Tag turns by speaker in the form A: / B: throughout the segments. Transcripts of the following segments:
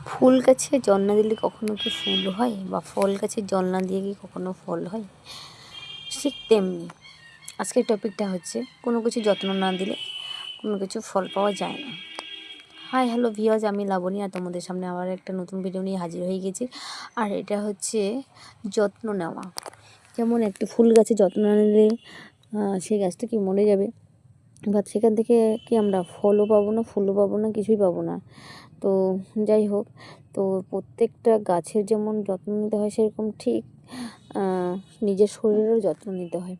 A: ফুল গাছে জল না দিলে কখনো কি ফুল হয়, বা ফল গাছে জল না দিয়ে কি কখনো ফল হয়? ঠিক তেমনি আজকের টপিকটা হচ্ছে কোনো কিছু যত্ন না দিলে কোনো কিছু ফল পাওয়া যায় না। হাই হ্যালো ভিউয়ার্স, আমি লাবণী আর তোমাদের সামনে আবার একটা নতুন ভিডিও নিয়ে হাজির হয়ে গেছি। আর এটা হচ্ছে যত্ন নেওয়া। যেমন একটা ফুল গাছে যত্ন না নিলে সেই গাছটা কি মরে যাবে, বা সেখান থেকে কি আমরা ফলও পাবো না, ফুলও পাবো না, কিছুই পাবো না। তো যাই হোক, তো প্রত্যেকটা গাছের যেমন যত্ন নিতে হয় সেরকম ঠিক নিজের শরীরেরও যত্ন নিতে হয়।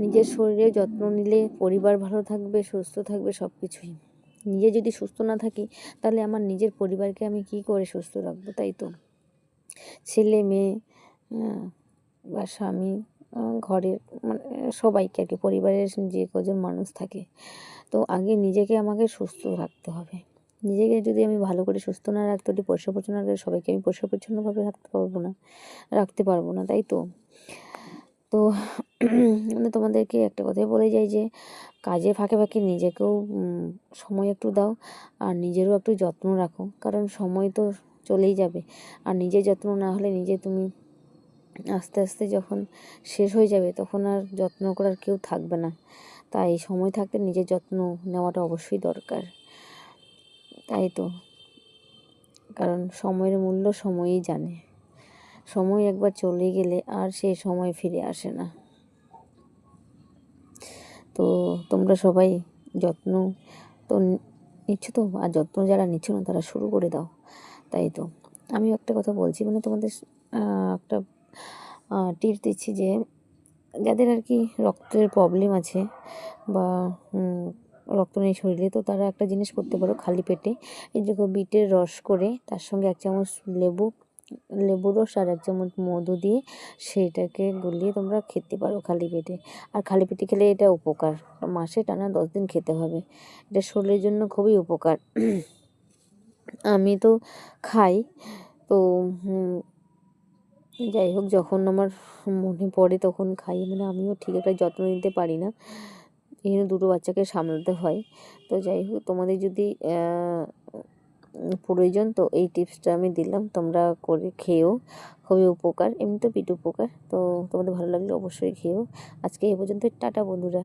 A: নিজের শরীরের যত্ন নিলে পরিবার ভালো থাকবে, সুস্থ থাকবে, সব কিছুই। নিজে যদি সুস্থ না থাকি তাহলে আমার নিজের পরিবারকে আমি কি করে সুস্থ রাখবো, তাই তো? ছেলে মেয়ে বা স্বামী, ঘরের মানে সবাইকে আর কি, পরিবারের যে কজন মানুষ থাকে, তো আগে নিজেকে আমাকে সুস্থ রাখতে হবে। নিজেকে যদি আমি ভালো করে সুস্থ না রাখতে পারি, পরিষ্কার পরিচ্ছন্ন রাখতে, সবাইকে আমি পরিষ্কার পরিচ্ছন্নভাবে রাখতে পারবো না, তাই তো? তো মানে তোমাদেরকে একটা কথাই বলে যাই যে কাজে ফাঁকে ফাঁকে নিজেকেও সময় একটু দাও, আর নিজেরও একটু যত্ন রাখো, কারণ সময় তো চলেই যাবে। আর নিজের যত্ন না হলে তুমি আস্তে আস্তে যখন শেষ হয়ে যাবে তখন আর যত্ন করার কেউ থাকবে না। তাই সময় থাকতে নিজের যত্ন নেওয়াটা অবশ্যই দরকার, তাই তো? কারণ সময়ের মূল্য সময়ই জানে। সময় একবার চলে গেলে আর সেই সময় ফিরে আসে না। তো তোমরা সবাই যত্ন তো নিচ্ছ তো, আর যত্ন যারা নিচ্ছ না তারা শুরু করে দাও, তাই তো? আমি একটা কথা বলছি, মানে তোমাদের একটা টিপস দিচ্ছি যে যাদের আর কি রক্তের প্রবলেম আছে বা রক্ত নেই শরীরে, তো তারা একটা জিনিস করতে পারো, খালি পেটে এই যে বিটের রস করে তার সঙ্গে 1 চামচ লেবুর রস আর 1 চামচ মধু দিয়ে সেইটাকে গুলিয়ে তোমরা খেতে পারো খালি পেটে। আর খালি পেটে খেলে এটা উপকার, মাসে টানা 10 দিন খেতে হবে। এটা শরীরের জন্য খুবই উপকার। আমি তো খাই, তো যাই হোক, যখন আমার মনে পড়ে তখন খাই। মানে আমিও ঠিক একটা যত্ন নিতে পারি না, এখানে 2টো বাচ্চাকে সামলাতে হয়। তো যাই হোক, তোমাদের যদি প্রয়োজন, তো এই টিপসটা আমি দিলাম, তোমরা করে খেয়েও, খুবই উপকার। এমনি তো পিঠ উপকার, তো তোমাদের ভালো লাগলে অবশ্যই খেয়েও। আজকে এই পর্যন্ত, টাটা বন্ধুরা।